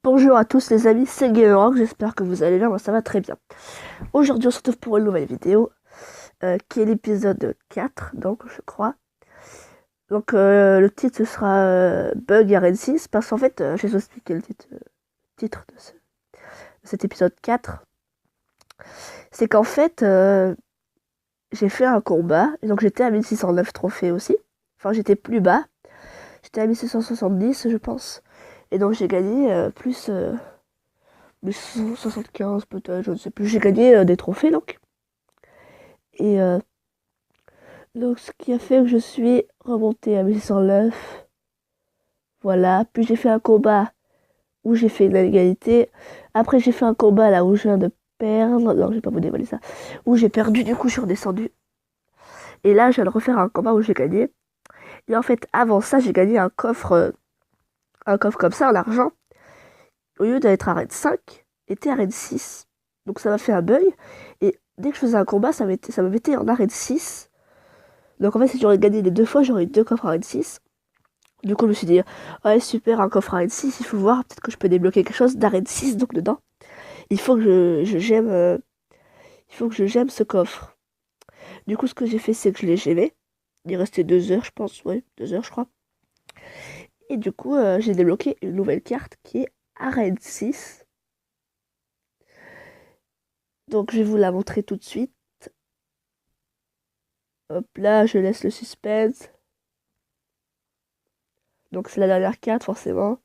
Bonjour à tous les amis, c'est Gamerock, j'espère que vous allez bien, moi ça va très bien. Aujourd'hui on se retrouve pour une nouvelle vidéo, qui est l'épisode 4, donc je crois. Donc le titre ce sera Bug RN6, parce qu'en fait, je vais vous expliquer le titre de cet épisode 4. C'est qu'en fait, j'ai fait un combat, et donc j'étais à 1609 trophées aussi. Enfin j'étais plus bas, j'étais à 1670 je pense. Et donc j'ai gagné plus... 15 peut-être, je ne sais plus. J'ai gagné des trophées donc. Et donc ce qui a fait que je suis remontée à 1609. Voilà. Puis j'ai fait un combat où j'ai fait une égalité. Après j'ai fait un combat là où je viens de perdre. Non, je vais pas vous dévoiler ça. Où j'ai perdu, du coup je suis redescendue. Et là je viens de refaire un combat où j'ai gagné. Et en fait avant ça j'ai gagné un coffre comme ça en argent. Au lieu d'être à raid 5, était à raid 6. Donc ça m'a fait un bug. Et dès que je faisais un combat, ça me mettait en arrêt de 6. Donc en fait, si j'aurais gagné les deux fois, j'aurais eu deux coffres arrêt de 6. Du coup, je me suis dit, ouais, super, un coffre arrêt de 6, il faut voir, peut-être que je peux débloquer quelque chose d'arrêt de 6, donc dedans. Il faut que il faut que je gemme ce coffre. Du coup, ce que j'ai fait, c'est que je l'ai gémé. Il restait 2 heures, je pense, ouais, 2 heures, je crois. Et du coup, j'ai débloqué une nouvelle carte qui est arrêt de 6. Donc, je vais vous la montrer tout de suite. Hop là, je laisse le suspense. Donc c'est la dernière carte forcément.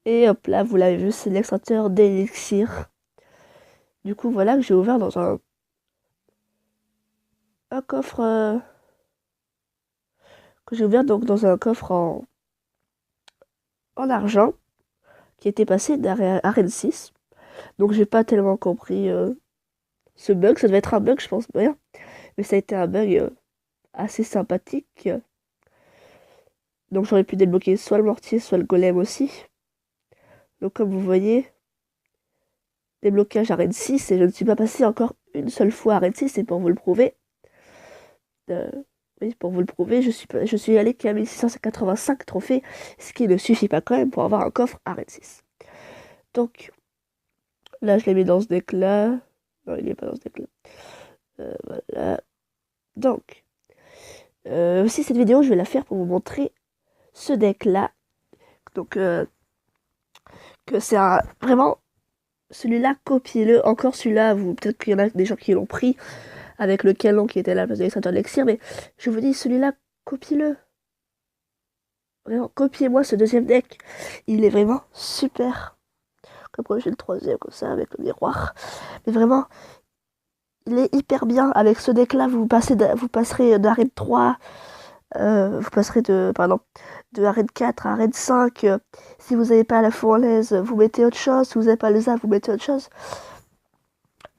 Et hop là, vous l'avez vu, c'est l'extracteur d'élixir. Du coup, voilà que j'ai ouvert dans un coffre. Que j'ai ouvert donc dans un coffre en argent qui était passé d'Arène 6. Donc j'ai pas tellement compris ce bug. Ça devait être un bug, je pense bien. Mais ça a été un bug assez sympathique. Donc j'aurais pu débloquer soit le mortier, soit le golem aussi. Donc comme vous voyez, déblocage arène 6 et je ne suis pas passé encore une seule fois à arène 6 et pour vous le prouver. Euh, oui, pour vous le prouver, je suis allé qu'à 1685 trophées, ce qui ne suffit pas quand même pour avoir un coffre à Red 6. Donc, là, je l'ai mis dans ce deck-là. Non, il n'est pas dans ce deck-là. Voilà. Donc, aussi, cette vidéo, je vais la faire pour vous montrer ce deck-là. Donc, que c'est vraiment celui-là, copiez-le. Encore celui-là, peut-être qu'il y en a des gens qui l'ont pris avec le canon qui était là à la place de l'extracteur de l'Elixir, mais je vous dis, celui-là, copiez-le. Vraiment, copiez-moi ce deuxième deck. Il est vraiment super. Comme j'ai le troisième, comme ça, avec le miroir. Mais vraiment, il est hyper bien. Avec ce deck-là, vous passerez d'arène 3. Vous passerez de arène 4 à arène 5. Si vous n'avez pas la fournaise, vous mettez autre chose. Si vous n'avez pas le zap, vous mettez autre chose.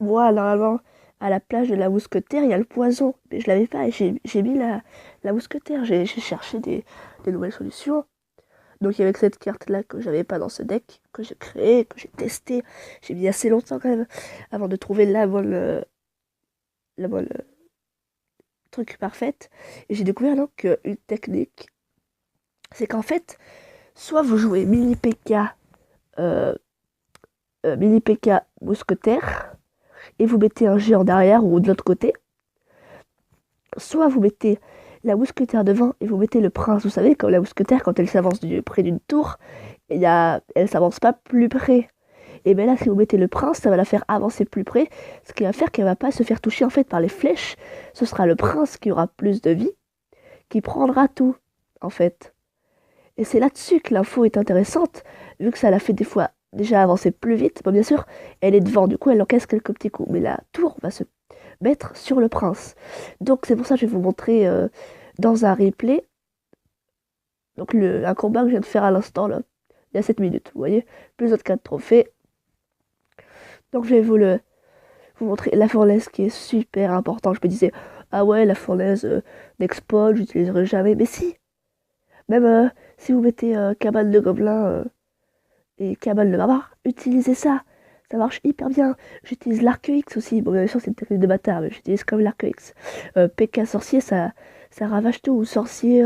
Moi, normalement, à la plage de la mousquetaire, il y a le poison. Mais je l'avais pas et j'ai mis la mousquetaire. J'ai cherché des nouvelles solutions. Donc il y avait cette carte là que j'avais pas dans ce deck, que j'ai créé, que j'ai testé. J'ai mis assez longtemps quand même avant de trouver la bonne truc parfaite. Et j'ai découvert donc une technique. C'est qu'en fait, soit vous jouez euh, mini PK mousquetaire et vous mettez un géant derrière ou de l'autre côté. Soit vous mettez la mousquetaire devant et vous mettez le prince. Vous savez, comme la mousquetaire, quand elle s'avance près d'une tour, elle s'avance pas plus près. Et bien là, si vous mettez le prince, ça va la faire avancer plus près, ce qui va faire qu'elle va pas se faire toucher en fait par les flèches. Ce sera le prince qui aura plus de vie, qui prendra tout, en fait. Et c'est là-dessus que l'info est intéressante, vu que ça la fait des fois déjà avancer plus vite. Bon, bien sûr, elle est devant, du coup, elle encaisse quelques petits coups. Mais la tour va se mettre sur le prince. Donc c'est pour ça que je vais vous montrer dans un replay, donc un combat que je viens de faire à l'instant, là, il y a 7 minutes, vous voyez, plus de 4 trophées. Donc je vais vous montrer la fournaise qui est super important. Je me disais, ah ouais, la fournaise d'Expol, j'utiliserai jamais. Mais si, même si vous mettez cabane de gobelins et cabane de barbare, utilisez ça. Ça marche hyper bien. J'utilise l'arc X aussi. Bon, bien sûr, c'est une technique de bâtard, mais j'utilise comme l'arc X. PK sorcier, ça ravage tout. Ou sorcier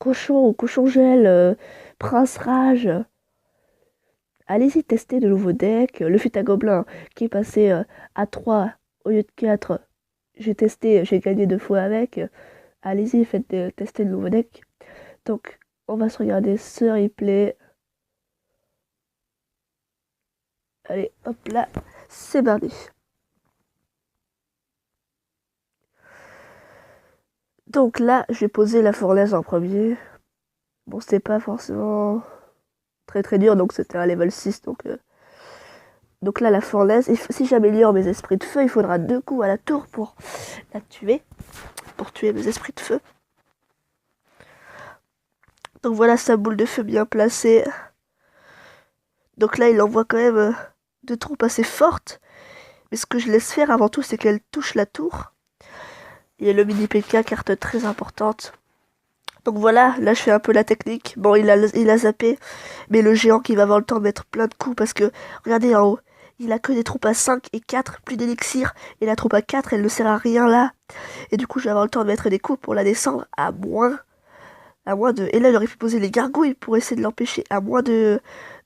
Cochon ou Cochon Gel, Prince Rage. Allez-y, testez de nouveaux decks. Le fut un gobelin qui est passé à 3 au lieu de 4. J'ai testé, j'ai gagné 2 fois avec. Allez-y, faites tester de nouveaux decks. Donc, on va se regarder ce replay. Allez, hop là, c'est parti. Donc là, j'ai posé la fournaise en premier. Bon, c'était pas forcément très dur, donc c'était un level 6. Donc là, la fournaise, si j'améliore mes esprits de feu, il faudra 2 coups à la tour pour la tuer. Pour tuer mes esprits de feu. Donc voilà sa boule de feu bien placée. Donc là, il envoie quand même 2 troupes assez fortes. Mais ce que je laisse faire avant tout, c'est qu'elle touche la tour. Il y a le mini PK, carte très importante. Donc voilà, là je fais un peu la technique. Bon, il a zappé, mais le géant qui va avoir le temps de mettre plein de coups parce que, regardez en haut, il a que des troupes à 5 et 4, plus d'élixir. Et la troupe à 4, elle ne sert à rien là. Et du coup, je vais avoir le temps de mettre des coups pour la descendre à moins. À moins de... Et là, il aurait pu poser les gargouilles pour essayer de l'empêcher. À moins de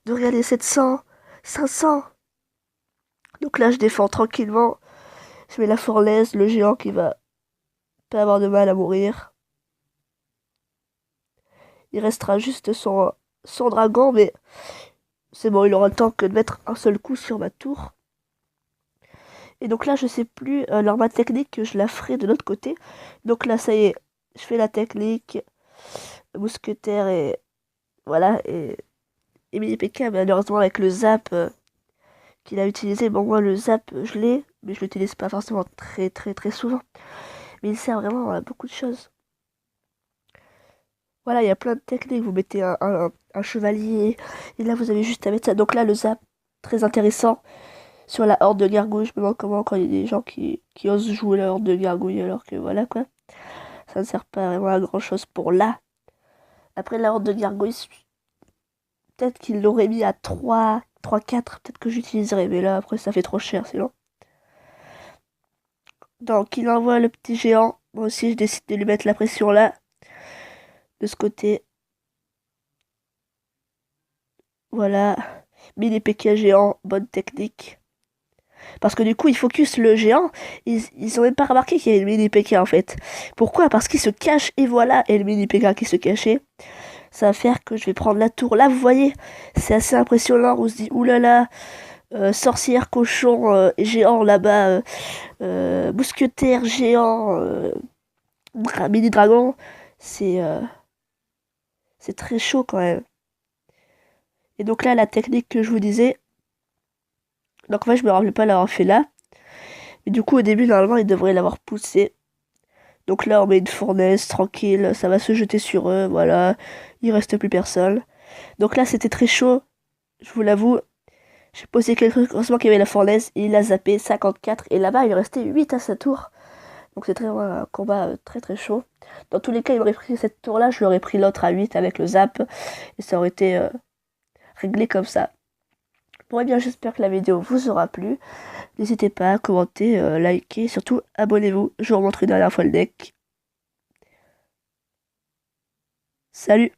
regarder 700, 500. Donc là, je défends tranquillement. Je mets la fournaise, le géant qui va pas avoir de mal à mourir. Il restera juste son dragon, mais c'est bon, il aura le temps que de mettre un seul coup sur ma tour. Et donc là, je sais plus, ma technique, je la ferai de l'autre côté. Donc là, ça y est, je fais la technique. Mousquetaire et... Voilà, et mini PK, malheureusement, avec le zap qu'il a utilisé. Bon, moi, le zap, je l'ai, mais je l'utilise pas forcément très souvent. Mais il sert vraiment à beaucoup de choses. Voilà, il y a plein de techniques. Vous mettez un chevalier, et là, vous avez juste à mettre ça. Donc là, le zap, très intéressant. Sur la horde de gargouilles, je me demande comment quand il y a des gens qui osent jouer la horde de gargouilles, alors que voilà, quoi. Ça ne sert pas vraiment à grand chose pour là. Après, la horde de gargouilles, peut-être qu'il l'aurait mis à 3, 4, peut-être que j'utiliserais, mais là, après, ça fait trop cher, sinon. Donc, il envoie le petit géant. Moi aussi, je décide de lui mettre la pression là, de ce côté. Voilà. Mini PK géant, bonne technique. Parce que du coup, il focus le géant. Ils ont même pas remarqué qu'il y avait le mini PK en fait. Pourquoi? Parce qu'il se cache et voilà. Et le mini PK qui se cachait. Ça va faire que je vais prendre la tour. Là, vous voyez, c'est assez impressionnant. On se dit, oulala, sorcière, cochon, géant là-bas, mousquetaire, géant, mini dragon. C'est très chaud quand même. Et donc là, la technique que je vous disais, donc en fait, je me rappelle pas l'avoir fait là. Mais du coup, au début, normalement, il devrait l'avoir poussé. Donc là, on met une fournaise, tranquille, ça va se jeter sur eux, voilà. Il reste plus personne. Donc là, c'était très chaud, je vous l'avoue. J'ai posé quelque chose, heureusement qu'il y avait la fournaise, et il a zappé 54, et là-bas, il restait 8 à sa tour. Donc c'est un combat très chaud. Dans tous les cas, il aurait pris cette tour-là, je l'aurais pris l'autre à 8 avec le zap, et ça aurait été réglé comme ça. Bon, et bien, j'espère que la vidéo vous aura plu. N'hésitez pas à commenter, liker, surtout abonnez-vous. Je vous remontre une dernière fois le deck. Salut!